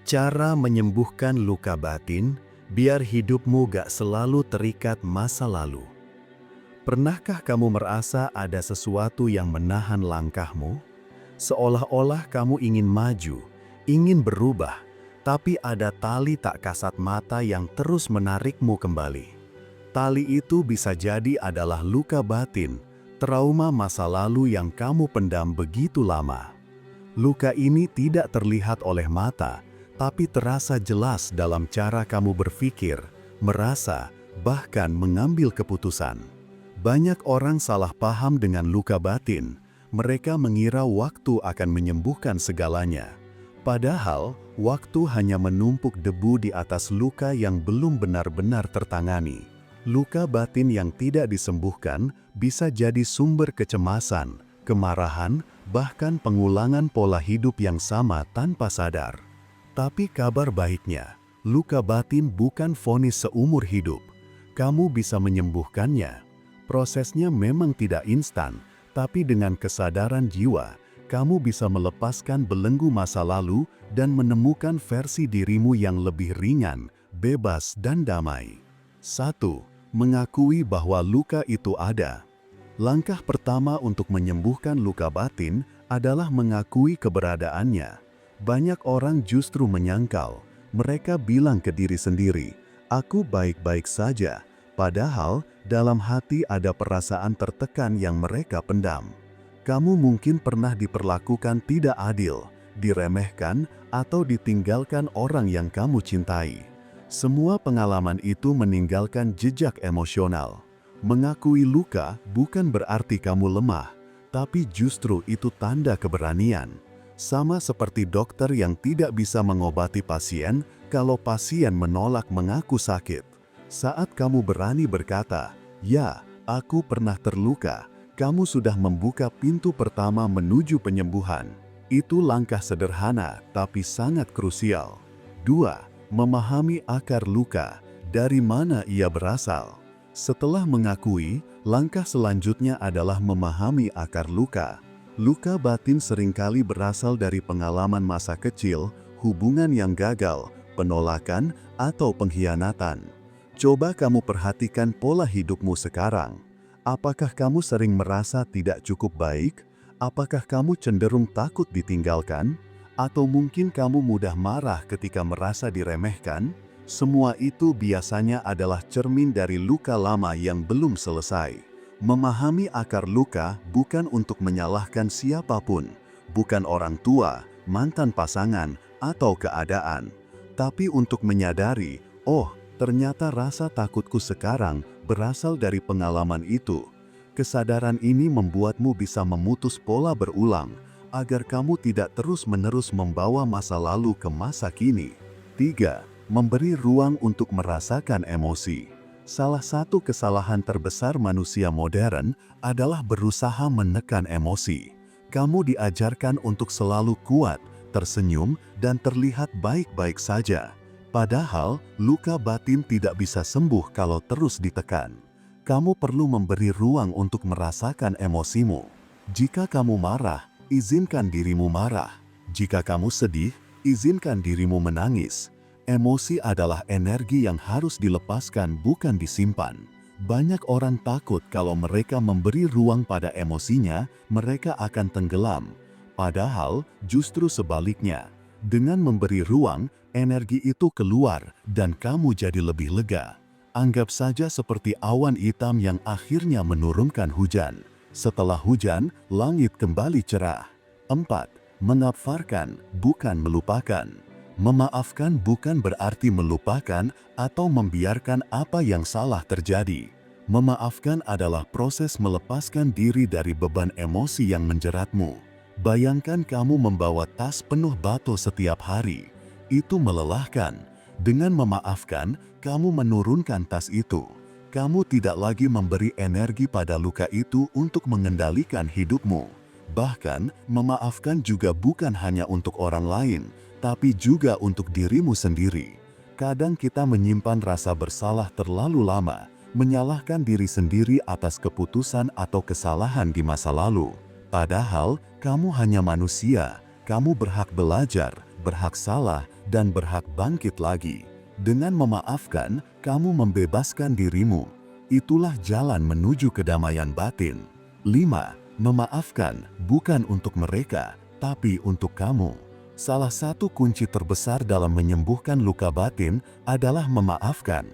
Cara menyembuhkan luka batin biar hidupmu gak selalu terikat masa lalu. Pernahkah kamu merasa ada sesuatu yang menahan langkahmu? Seolah-olah kamu ingin maju, ingin berubah, tapi ada tali tak kasat mata yang terus menarikmu kembali. Tali itu bisa jadi adalah luka batin, trauma masa lalu yang kamu pendam begitu lama. Luka ini tidak terlihat oleh mata, tapi terasa jelas dalam cara kamu berpikir, merasa, bahkan mengambil keputusan. Banyak orang salah paham dengan luka batin. Mereka mengira waktu akan menyembuhkan segalanya. Padahal, waktu hanya menumpuk debu di atas luka yang belum benar-benar tertangani. Luka batin yang tidak disembuhkan bisa jadi sumber kecemasan, kemarahan, bahkan pengulangan pola hidup yang sama tanpa sadar. Tapi kabar baiknya, luka batin bukan vonis seumur hidup. Kamu bisa menyembuhkannya. Prosesnya memang tidak instan, tapi dengan kesadaran jiwa, kamu bisa melepaskan belenggu masa lalu dan menemukan versi dirimu yang lebih ringan, bebas dan damai. 1. Mengakui bahwa luka itu ada. Langkah pertama untuk menyembuhkan luka batin adalah mengakui keberadaannya. Banyak orang justru menyangkal. Mereka bilang ke diri sendiri, "Aku baik-baik saja." Padahal, dalam hati ada perasaan tertekan yang mereka pendam. Kamu mungkin pernah diperlakukan tidak adil, diremehkan, atau ditinggalkan orang yang kamu cintai. Semua pengalaman itu meninggalkan jejak emosional. Mengakui luka bukan berarti kamu lemah, tapi justru itu tanda keberanian. Sama seperti dokter yang tidak bisa mengobati pasien kalau pasien menolak mengaku sakit. Saat kamu berani berkata, "Ya, aku pernah terluka," kamu sudah membuka pintu pertama menuju penyembuhan. Itu langkah sederhana tapi sangat krusial. 2. Memahami akar luka, dari mana ia berasal. Setelah mengakui, langkah selanjutnya adalah memahami akar luka. Luka batin seringkali berasal dari pengalaman masa kecil, hubungan yang gagal, penolakan, atau pengkhianatan. Coba kamu perhatikan pola hidupmu sekarang. Apakah kamu sering merasa tidak cukup baik? Apakah kamu cenderung takut ditinggalkan? Atau mungkin kamu mudah marah ketika merasa diremehkan? Semua itu biasanya adalah cermin dari luka lama yang belum selesai. Memahami akar luka bukan untuk menyalahkan siapapun, bukan orang tua, mantan pasangan, atau keadaan, tapi untuk menyadari, oh, ternyata rasa takutku sekarang berasal dari pengalaman itu. Kesadaran ini membuatmu bisa memutus pola berulang, agar kamu tidak terus-menerus membawa masa lalu ke masa kini. 3. Memberi ruang untuk merasakan emosi. Salah satu kesalahan terbesar manusia modern adalah berusaha menekan emosi. Kamu diajarkan untuk selalu kuat, tersenyum, dan terlihat baik-baik saja. Padahal, luka batin tidak bisa sembuh kalau terus ditekan. Kamu perlu memberi ruang untuk merasakan emosimu. Jika kamu marah, izinkan dirimu marah. Jika kamu sedih, izinkan dirimu menangis. Emosi adalah energi yang harus dilepaskan, bukan disimpan. Banyak orang takut kalau mereka memberi ruang pada emosinya, mereka akan tenggelam. Padahal, justru sebaliknya. Dengan memberi ruang, energi itu keluar dan kamu jadi lebih lega. Anggap saja seperti awan hitam yang akhirnya menurunkan hujan. Setelah hujan, langit kembali cerah. 4. Mengafarkan, bukan melupakan. Memaafkan bukan berarti melupakan atau membiarkan apa yang salah terjadi. Memaafkan adalah proses melepaskan diri dari beban emosi yang menjeratmu. Bayangkan kamu membawa tas penuh batu setiap hari. Itu melelahkan. Dengan memaafkan, kamu menurunkan tas itu. Kamu tidak lagi memberi energi pada luka itu untuk mengendalikan hidupmu. Bahkan, memaafkan juga bukan hanya untuk orang lain, tapi juga untuk dirimu sendiri. Kadang kita menyimpan rasa bersalah terlalu lama, menyalahkan diri sendiri atas keputusan atau kesalahan di masa lalu. Padahal, kamu hanya manusia, kamu berhak belajar, berhak salah, dan berhak bangkit lagi. Dengan memaafkan, kamu membebaskan dirimu. Itulah jalan menuju kedamaian batin. 5. Memaafkan bukan untuk mereka, tapi untuk kamu. Salah satu kunci terbesar dalam menyembuhkan luka batin adalah memaafkan.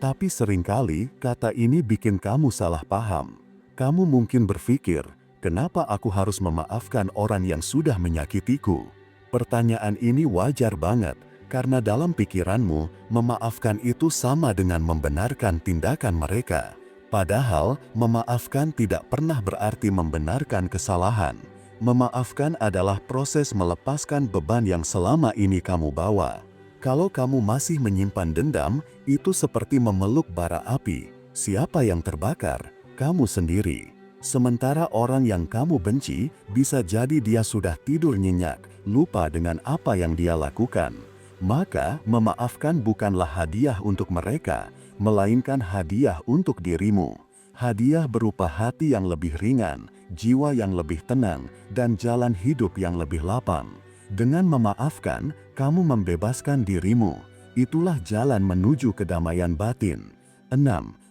Tapi seringkali kata ini bikin kamu salah paham. Kamu mungkin berpikir, kenapa aku harus memaafkan orang yang sudah menyakitiku? Pertanyaan ini wajar banget, karena dalam pikiranmu, memaafkan itu sama dengan membenarkan tindakan mereka. Padahal, memaafkan tidak pernah berarti membenarkan kesalahan. Memaafkan adalah proses melepaskan beban yang selama ini kamu bawa. Kalau kamu masih menyimpan dendam, itu seperti memeluk bara api. Siapa yang terbakar? Kamu sendiri. Sementara orang yang kamu benci, bisa jadi dia sudah tidur nyenyak, lupa dengan apa yang dia lakukan. Maka, memaafkan bukanlah hadiah untuk mereka, melainkan hadiah untuk dirimu. Hadiah berupa hati yang lebih ringan, jiwa yang lebih tenang, dan jalan hidup yang lebih lapang. Dengan memaafkan, kamu membebaskan dirimu. Itulah jalan menuju kedamaian batin. 6.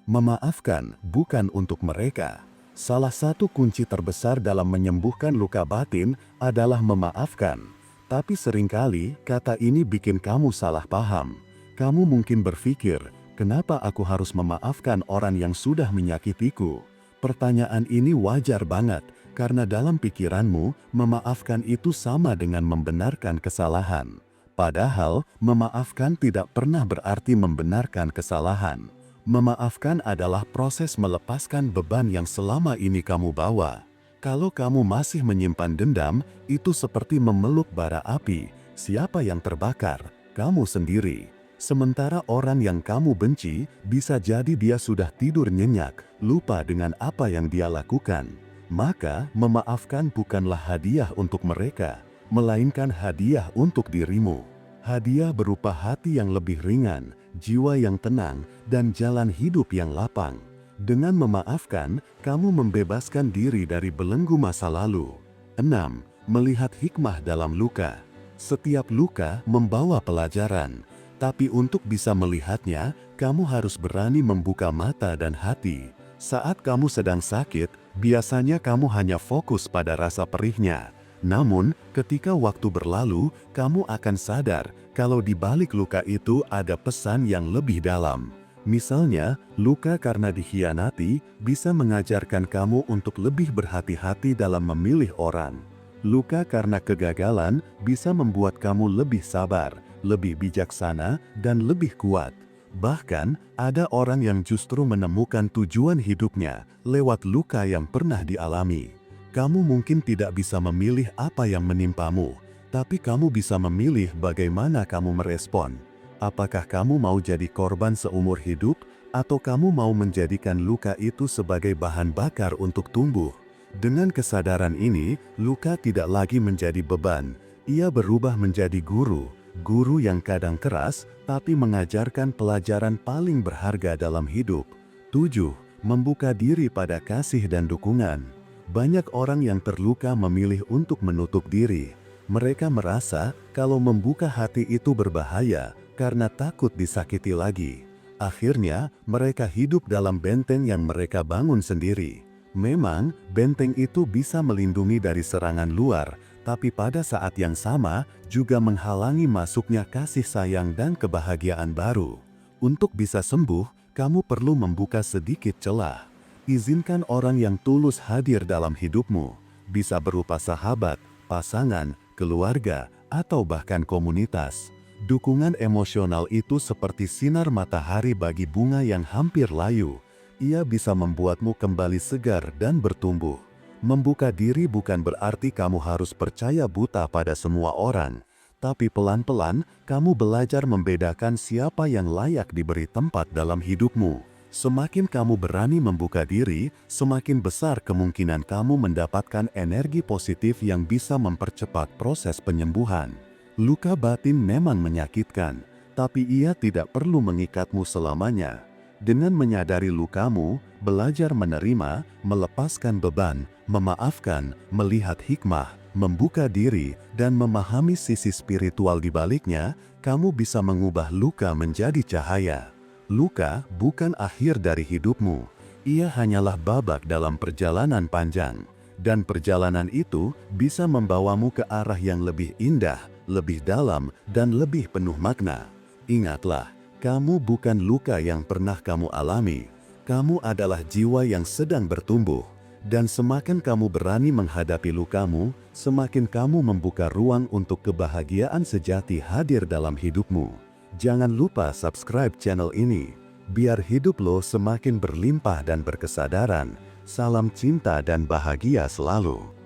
Memaafkan bukan untuk mereka. Salah satu kunci terbesar dalam menyembuhkan luka batin adalah memaafkan. Tapi seringkali kata ini bikin kamu salah paham. Kamu mungkin berpikir, kenapa aku harus memaafkan orang yang sudah menyakitiku? Pertanyaan ini wajar banget, karena dalam pikiranmu, memaafkan itu sama dengan membenarkan kesalahan. Padahal, memaafkan tidak pernah berarti membenarkan kesalahan. Memaafkan adalah proses melepaskan beban yang selama ini kamu bawa. Kalau kamu masih menyimpan dendam, itu seperti memeluk bara api. Siapa yang terbakar? Kamu sendiri. Sementara orang yang kamu benci, bisa jadi dia sudah tidur nyenyak, lupa dengan apa yang dia lakukan. Maka, memaafkan bukanlah hadiah untuk mereka, melainkan hadiah untuk dirimu. Hadiah berupa hati yang lebih ringan, jiwa yang tenang, dan jalan hidup yang lapang. Dengan memaafkan, kamu membebaskan diri dari belenggu masa lalu. 6. Melihat hikmah dalam luka. Setiap luka membawa pelajaran, tapi untuk bisa melihatnya, kamu harus berani membuka mata dan hati. Saat kamu sedang sakit, biasanya kamu hanya fokus pada rasa perihnya. Namun, ketika waktu berlalu, kamu akan sadar kalau di balik luka itu ada pesan yang lebih dalam. Misalnya, luka karena dikhianati bisa mengajarkan kamu untuk lebih berhati-hati dalam memilih orang. Luka karena kegagalan bisa membuat kamu lebih sabar, lebih bijaksana, dan lebih kuat. Bahkan, ada orang yang justru menemukan tujuan hidupnya lewat luka yang pernah dialami. Kamu mungkin tidak bisa memilih apa yang menimpamu, tapi kamu bisa memilih bagaimana kamu merespon. Apakah kamu mau jadi korban seumur hidup, atau kamu mau menjadikan luka itu sebagai bahan bakar untuk tumbuh? Dengan kesadaran ini, luka tidak lagi menjadi beban. Ia berubah menjadi guru. Guru yang kadang keras, tapi mengajarkan pelajaran paling berharga dalam hidup. 7. Membuka diri pada kasih dan dukungan. Banyak orang yang terluka memilih untuk menutup diri. Mereka merasa kalau membuka hati itu berbahaya karena takut disakiti lagi. Akhirnya, mereka hidup dalam benteng yang mereka bangun sendiri. Memang, benteng itu bisa melindungi dari serangan luar, tapi pada saat yang sama juga menghalangi masuknya kasih sayang dan kebahagiaan baru. Untuk bisa sembuh, kamu perlu membuka sedikit celah. Izinkan orang yang tulus hadir dalam hidupmu, bisa berupa sahabat, pasangan, keluarga, atau bahkan komunitas. Dukungan emosional itu seperti sinar matahari bagi bunga yang hampir layu. Ia bisa membuatmu kembali segar dan bertumbuh. Membuka diri bukan berarti kamu harus percaya buta pada semua orang, tapi pelan-pelan kamu belajar membedakan siapa yang layak diberi tempat dalam hidupmu. Semakin kamu berani membuka diri, semakin besar kemungkinan kamu mendapatkan energi positif yang bisa mempercepat proses penyembuhan. Luka batin memang menyakitkan, tapi ia tidak perlu mengikatmu selamanya. Dengan menyadari lukamu, belajar menerima, melepaskan beban, memaafkan, melihat hikmah, membuka diri, dan memahami sisi spiritual di baliknya, kamu bisa mengubah luka menjadi cahaya. Luka bukan akhir dari hidupmu, ia hanyalah babak dalam perjalanan panjang. Dan perjalanan itu bisa membawamu ke arah yang lebih indah, lebih dalam, dan lebih penuh makna. Ingatlah, kamu bukan luka yang pernah kamu alami. Kamu adalah jiwa yang sedang bertumbuh. Dan semakin kamu berani menghadapi lukamu, semakin kamu membuka ruang untuk kebahagiaan sejati hadir dalam hidupmu. Jangan lupa subscribe channel ini, biar hidup lo semakin berlimpah dan berkesadaran. Salam cinta dan bahagia selalu.